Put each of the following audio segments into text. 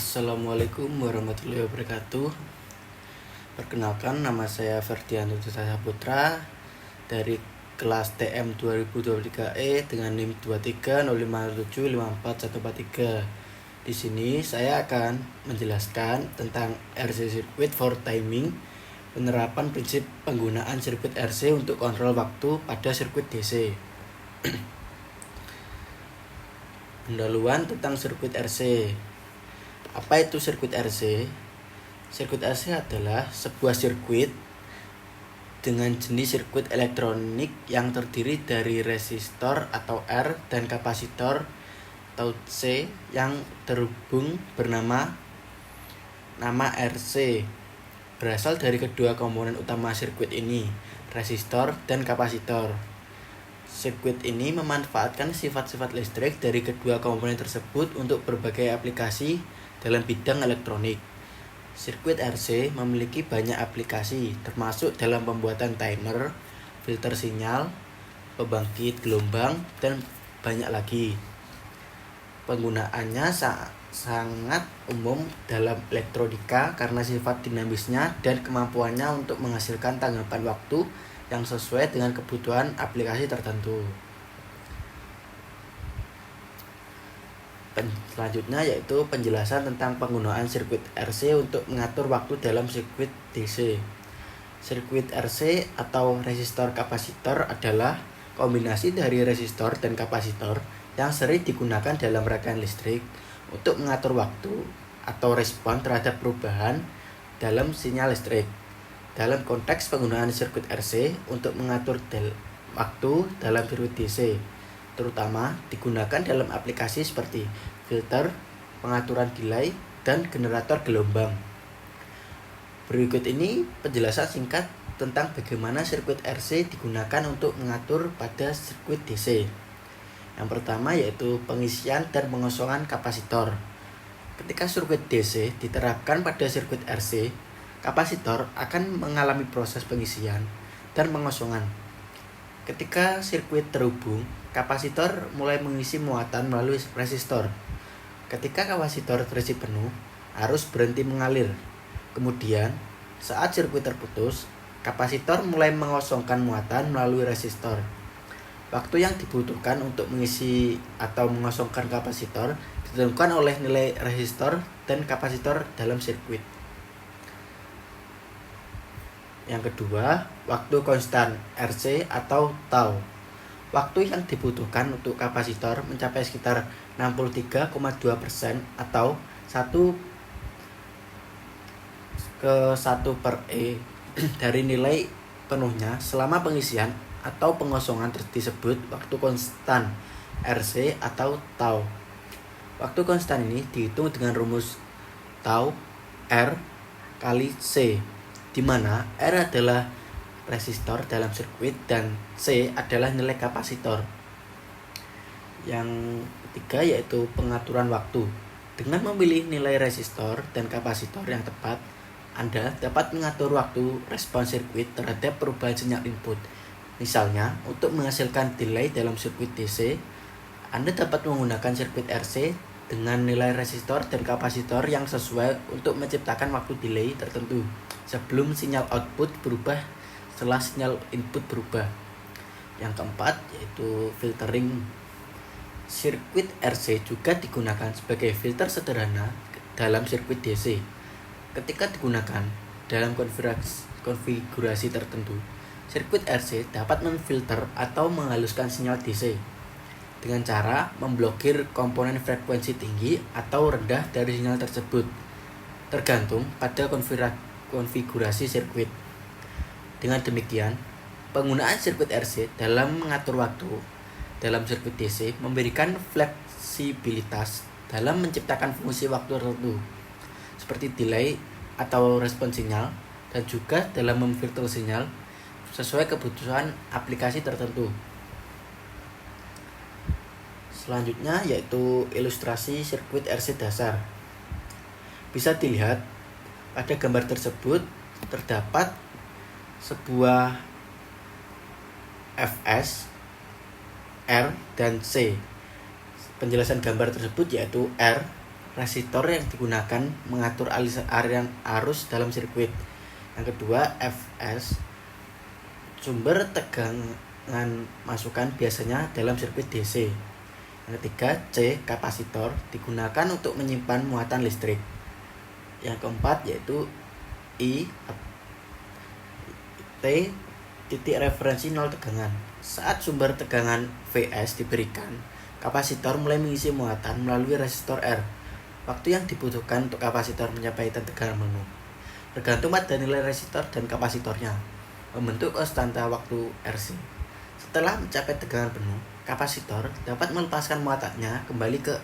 Assalamualaikum warahmatullahi wabarakatuh. Perkenalkan, nama saya Ferdianto Saputra dari kelas TM 2023E dengan NIM 2305575443. Di sini saya akan menjelaskan tentang RC Circuit for Timing, penerapan prinsip penggunaan sirkuit RC untuk kontrol waktu pada sirkuit DC. Pendahuluan tentang sirkuit RC. Apa itu sirkuit RC? Sirkuit RC adalah sebuah sirkuit dengan jenis sirkuit elektronik yang terdiri dari resistor atau R dan kapasitor atau C yang terhubung bernama RC. Berasal dari kedua komponen utama sirkuit ini, resistor dan kapasitor. Sirkuit ini memanfaatkan sifat-sifat listrik dari kedua komponen tersebut untuk berbagai aplikasi dalam bidang elektronik. Sirkuit RC memiliki banyak aplikasi, termasuk dalam pembuatan timer, filter sinyal, pembangkit gelombang, dan banyak lagi. Penggunaannya sangat umum dalam elektronika karena sifat dinamisnya dan kemampuannya untuk menghasilkan tanggapan waktu yang sesuai dengan kebutuhan aplikasi tertentu. Selanjutnya yaitu penjelasan tentang penggunaan sirkuit RC untuk mengatur waktu dalam sirkuit DC. Sirkuit RC atau resistor kapasitor adalah kombinasi dari resistor dan kapasitor yang sering digunakan dalam rangkaian listrik untuk mengatur waktu atau respon terhadap perubahan dalam sinyal listrik. Dalam konteks penggunaan sirkuit RC untuk mengatur waktu dalam sirkuit DC, terutama digunakan dalam aplikasi seperti filter, pengaturan delay, dan generator gelombang. Berikut ini penjelasan singkat tentang bagaimana sirkuit RC digunakan untuk mengatur pada sirkuit DC. Yang pertama yaitu pengisian dan pengosongan kapasitor. Ketika sirkuit DC diterapkan pada sirkuit RC, kapasitor akan mengalami proses pengisian dan pengosongan. Ketika sirkuit terhubung, kapasitor mulai mengisi muatan melalui resistor. Ketika kapasitor terisi penuh, arus berhenti mengalir. Kemudian, saat sirkuit terputus, kapasitor mulai mengosongkan muatan melalui resistor. Waktu yang dibutuhkan untuk mengisi atau mengosongkan kapasitor ditentukan oleh nilai resistor dan kapasitor dalam sirkuit. Yang kedua, waktu konstan RC atau tau. Waktu yang dibutuhkan untuk kapasitor mencapai sekitar 63,2% atau 1/1/E dari nilai penuhnya selama pengisian atau pengosongan disebut waktu konstan RC atau tau. Waktu konstan ini dihitung dengan rumus tau R kali C, di mana R adalah resistor dalam sirkuit dan C adalah nilai kapasitor. Yang ketiga yaitu pengaturan waktu. Dengan memilih nilai resistor dan kapasitor yang tepat, Anda dapat mengatur waktu respon sirkuit terhadap perubahan sinyal input. Misalnya, untuk menghasilkan delay dalam sirkuit DC, Anda dapat menggunakan sirkuit RC dengan nilai resistor dan kapasitor yang sesuai untuk menciptakan waktu delay tertentu sebelum sinyal output berubah setelah sinyal input berubah. Yang keempat yaitu filtering. Sirkuit RC juga digunakan sebagai filter sederhana dalam sirkuit DC. Ketika digunakan dalam konfigurasi tertentu, sirkuit RC dapat memfilter atau menghaluskan sinyal DC dengan cara memblokir komponen frekuensi tinggi atau rendah dari sinyal tersebut, tergantung pada konfigurasi sirkuit. Dengan demikian, penggunaan sirkuit RC dalam mengatur waktu dalam sirkuit DC memberikan fleksibilitas dalam menciptakan fungsi waktu tertentu, seperti delay atau respon sinyal, dan juga dalam memfilter sinyal sesuai kebutuhan aplikasi tertentu. Selanjutnya yaitu ilustrasi sirkuit RC dasar. Bisa dilihat pada gambar tersebut terdapat sebuah Fs, R, dan C. Penjelasan gambar tersebut yaitu R resistor yang digunakan mengatur aliran arus dalam sirkuit. Yang kedua, Fs, sumber tegangan masukan biasanya dalam sirkuit DC. Yang ketiga, C, kapasitor, digunakan untuk menyimpan muatan listrik. Yang keempat yaitu I, T, titik referensi nol tegangan. Saat sumber tegangan Vs diberikan, kapasitor mulai mengisi muatan melalui resistor R. Waktu yang dibutuhkan untuk kapasitor mencapai tegangan penuh tergantung pada nilai resistor dan kapasitornya, membentuk konstanta waktu RC. Setelah mencapai tegangan penuh, kapasitor dapat melepaskan muatannya kembali ke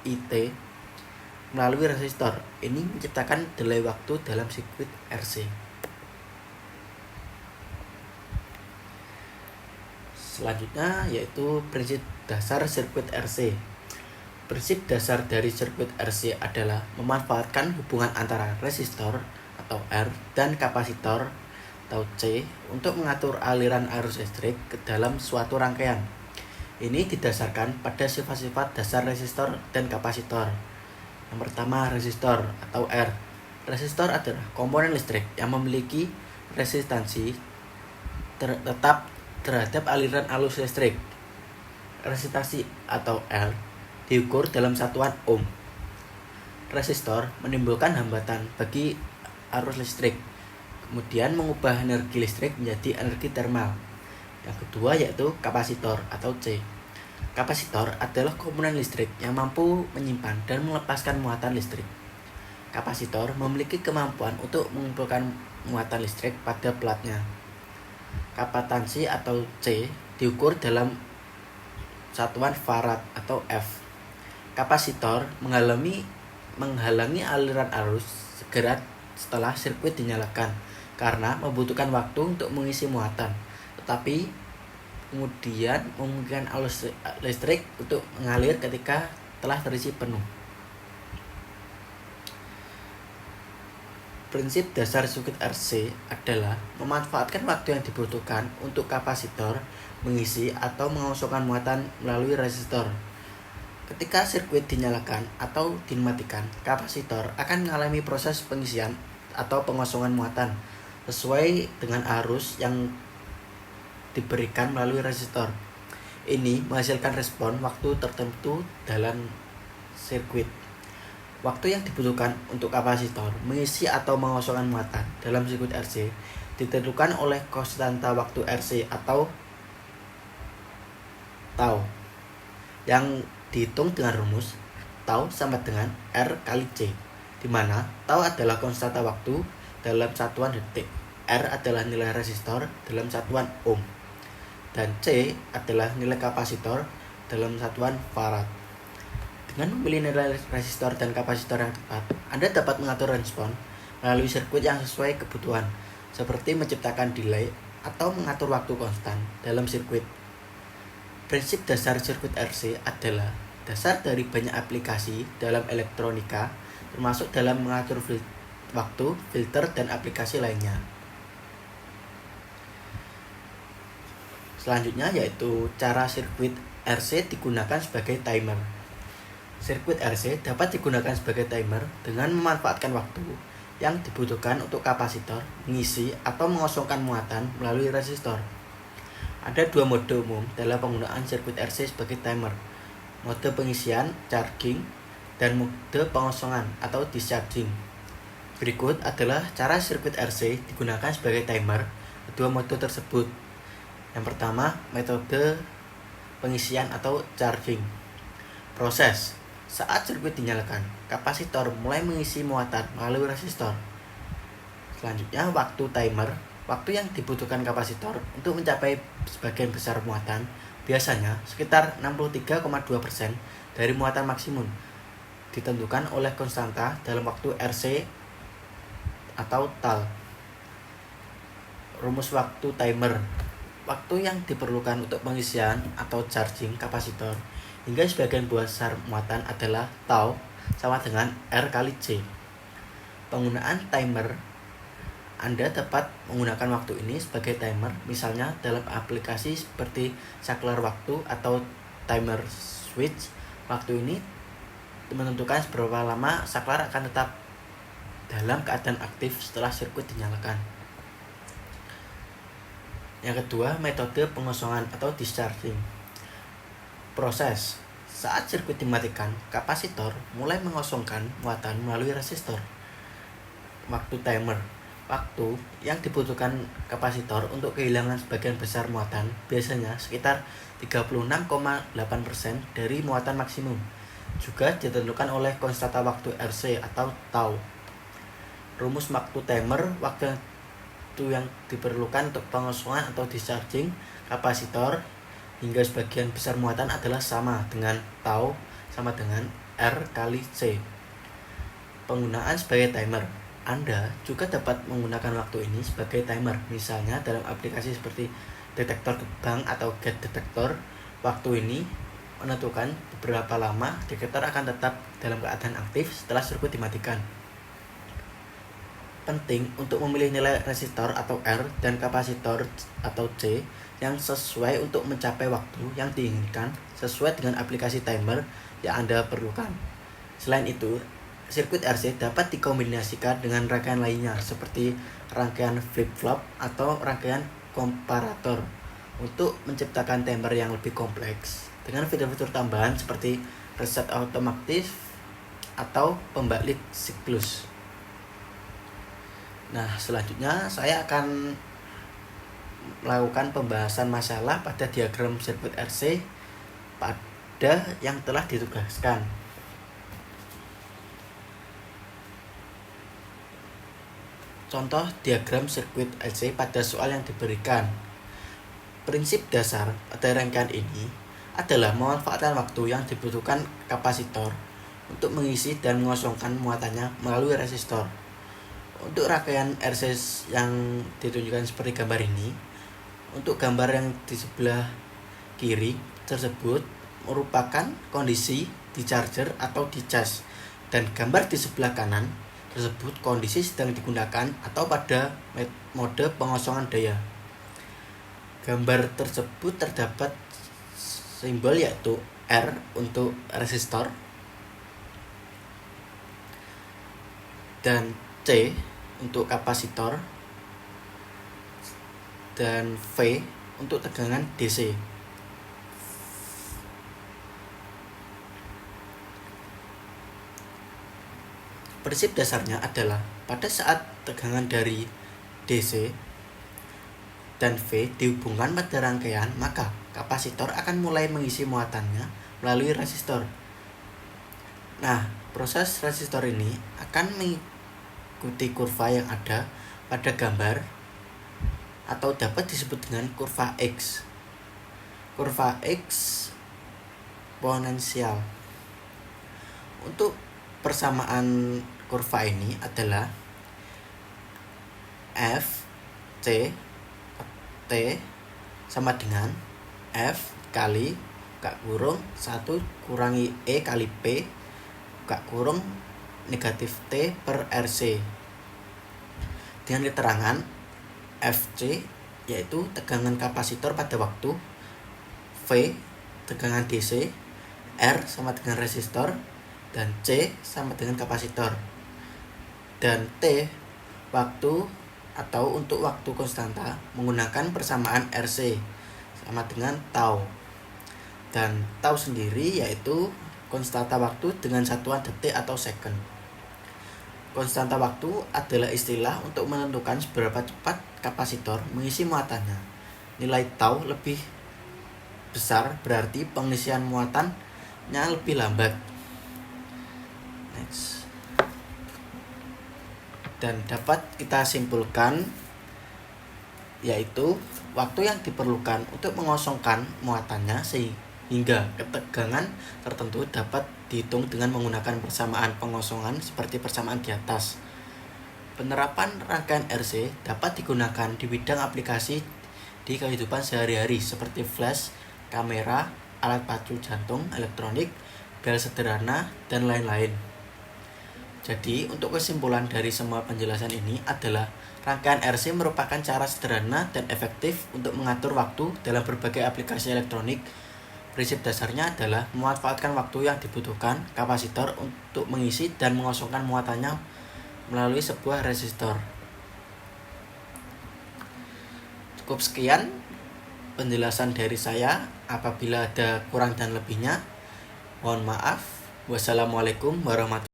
IT melalui resistor. Ini menciptakan delay waktu dalam sirkuit RC. Selanjutnya yaitu prinsip dasar sirkuit RC. Prinsip dasar dari sirkuit RC adalah memanfaatkan hubungan antara resistor atau R dan kapasitor atau C untuk mengatur aliran arus listrik ke dalam suatu rangkaian. Ini didasarkan pada sifat-sifat dasar resistor dan kapasitor. Yang pertama, resistor atau R. Resistor adalah komponen listrik yang memiliki resistansi tetap terhadap aliran arus listrik. Resistansi atau R diukur dalam satuan ohm. Resistor menimbulkan hambatan bagi arus listrik, kemudian mengubah energi listrik menjadi energi thermal. Yang kedua yaitu kapasitor atau C. Kapasitor adalah komponen listrik yang mampu menyimpan dan melepaskan muatan listrik. Kapasitor memiliki kemampuan untuk mengumpulkan muatan listrik pada platnya. Kapatansi atau C diukur dalam satuan farad atau F. Kapasitor menghalangi aliran arus segera setelah sirkuit dinyalakan karena membutuhkan waktu untuk mengisi muatan, tetapi kemudian memungkinkan arus listrik untuk mengalir ketika telah terisi penuh. Prinsip dasar sirkuit RC adalah memanfaatkan waktu yang dibutuhkan untuk kapasitor mengisi atau mengosongkan muatan melalui resistor. Ketika sirkuit dinyalakan atau dimatikan, kapasitor akan mengalami proses pengisian atau pengosongan muatan sesuai dengan arus yang diberikan melalui resistor. Ini menghasilkan respon waktu tertentu dalam sirkuit. Waktu yang dibutuhkan untuk kapasitor mengisi atau mengosongkan muatan dalam sirkuit RC ditentukan oleh konstanta waktu RC atau tau yang dihitung dengan rumus tau sama dengan R kali C, di mana tau adalah konstanta waktu dalam satuan detik, R adalah nilai resistor dalam satuan ohm, dan C adalah nilai kapasitor dalam satuan farad. Dengan memilih nilai resistor dan kapasitor yang tepat, Anda dapat mengatur respon melalui sirkuit yang sesuai kebutuhan, seperti menciptakan delay atau mengatur waktu konstan dalam sirkuit. Prinsip dasar sirkuit RC adalah dasar dari banyak aplikasi dalam elektronika, termasuk dalam mengatur waktu, filter, dan aplikasi lainnya. Selanjutnya yaitu cara sirkuit RC digunakan sebagai timer. Sirkuit RC dapat digunakan sebagai timer dengan memanfaatkan waktu yang dibutuhkan untuk kapasitor mengisi atau mengosongkan muatan melalui resistor. Ada dua mode umum dalam penggunaan sirkuit RC sebagai timer: mode pengisian charging dan mode pengosongan atau discharging. Berikut adalah cara sirkuit RC digunakan sebagai timer kedua mode tersebut. Yang pertama, metode pengisian atau charging. Proses: saat sirkuit dinyalakan, kapasitor mulai mengisi muatan melalui resistor. Selanjutnya, waktu timer. Waktu yang dibutuhkan kapasitor untuk mencapai sebagian besar muatan, biasanya sekitar 63,2% dari muatan maksimum, ditentukan oleh konstanta dalam waktu RC atau TAL. Rumus waktu timer. Waktu yang diperlukan untuk pengisian atau charging kapasitor hingga sebagian besar muatan adalah tau sama dengan R kali C. Penggunaan timer: Anda dapat menggunakan waktu ini sebagai timer, misalnya dalam aplikasi seperti saklar waktu atau timer switch. Waktu ini menentukan seberapa lama saklar akan tetap dalam keadaan aktif setelah sirkuit dinyalakan. Yang kedua, metode pengosongan atau discharging. Proses. Saat sirkuit dimatikan, kapasitor mulai mengosongkan muatan melalui resistor. Waktu timer. Waktu yang dibutuhkan kapasitor untuk kehilangan sebagian besar muatan biasanya sekitar 36,8% dari muatan maksimum. Juga ditentukan oleh konstanta waktu RC atau tau. Rumus waktu timer, waktu yang diperlukan untuk pengosongan atau discharging kapasitor hingga sebagian besar muatan adalah sama dengan tau sama dengan R kali C. Penggunaan sebagai timer. Anda juga dapat menggunakan waktu ini sebagai timer, misalnya dalam aplikasi seperti detektor gerbang atau gate detektor. Waktu ini menentukan beberapa lama detektor akan tetap dalam keadaan aktif setelah sirkuit dimatikan. Penting untuk memilih nilai resistor atau R dan kapasitor atau C yang sesuai untuk mencapai waktu yang diinginkan sesuai dengan aplikasi timer yang Anda perlukan. Selain itu, sirkuit RC dapat dikombinasikan dengan rangkaian lainnya seperti rangkaian flip-flop atau rangkaian komparator untuk menciptakan timer yang lebih kompleks dengan fitur-fitur tambahan seperti reset otomatis atau pembalik siklus. Nah, selanjutnya saya akan melakukan pembahasan masalah pada diagram sirkuit RC pada yang telah ditugaskan. Contoh diagram sirkuit RC pada soal yang diberikan. Prinsip dasar pada rangkaian ini adalah memanfaatkan waktu yang dibutuhkan kapasitor untuk mengisi dan mengosongkan muatannya melalui resistor. Untuk rangkaian RC yang ditunjukkan seperti gambar ini, untuk gambar yang di sebelah kiri tersebut merupakan kondisi di charger atau di cas, dan gambar di sebelah kanan tersebut kondisi sedang digunakan atau pada mode pengosongan daya. Gambar tersebut terdapat simbol yaitu R untuk resistor dan C untuk kapasitor dan V untuk tegangan DC. Prinsip dasarnya adalah pada saat tegangan dari DC dan V dihubungkan pada rangkaian, maka kapasitor akan mulai mengisi muatannya melalui resistor. Nah, proses resistor ini akan mengikuti kurva yang ada pada gambar atau dapat disebut dengan kurva X. Kurva X eksponensial. Untuk persamaan kurva ini adalah F C T sama dengan F kali buka kurung 1 kurangi E kali P buka kurung negatif T per RC, dengan keterangan FC yaitu tegangan kapasitor pada waktu, V tegangan DC, R sama dengan resistor, dan C sama dengan kapasitor, dan T waktu atau untuk waktu konstanta menggunakan persamaan RC sama dengan tau, dan tau sendiri yaitu konstanta waktu dengan satuan detik atau second. Konstanta waktu adalah istilah untuk menentukan seberapa cepat kapasitor mengisi muatannya. Nilai tau lebih besar berarti pengisian muatannya lebih lambat. Next. Dan dapat kita simpulkan yaitu waktu yang diperlukan untuk mengosongkan muatannya sehingga ketegangan tertentu dapat dihitung dengan menggunakan persamaan pengosongan seperti persamaan di atas. Penerapan rangkaian RC dapat digunakan di bidang aplikasi di kehidupan sehari-hari seperti flash, kamera, alat pacu jantung, elektronik, bel sederhana, dan lain-lain. Jadi, untuk kesimpulan dari semua penjelasan ini adalah rangkaian RC merupakan cara sederhana dan efektif untuk mengatur waktu dalam berbagai aplikasi elektronik Prinsip dasarnya adalah memanfaatkan waktu yang dibutuhkan kapasitor untuk mengisi dan mengosongkan muatannya melalui sebuah resistor. Cukup sekian penjelasan dari saya. Apabila ada kurang dan lebihnya, mohon maaf. Wassalamualaikum warahmatullahi wabarakatuh.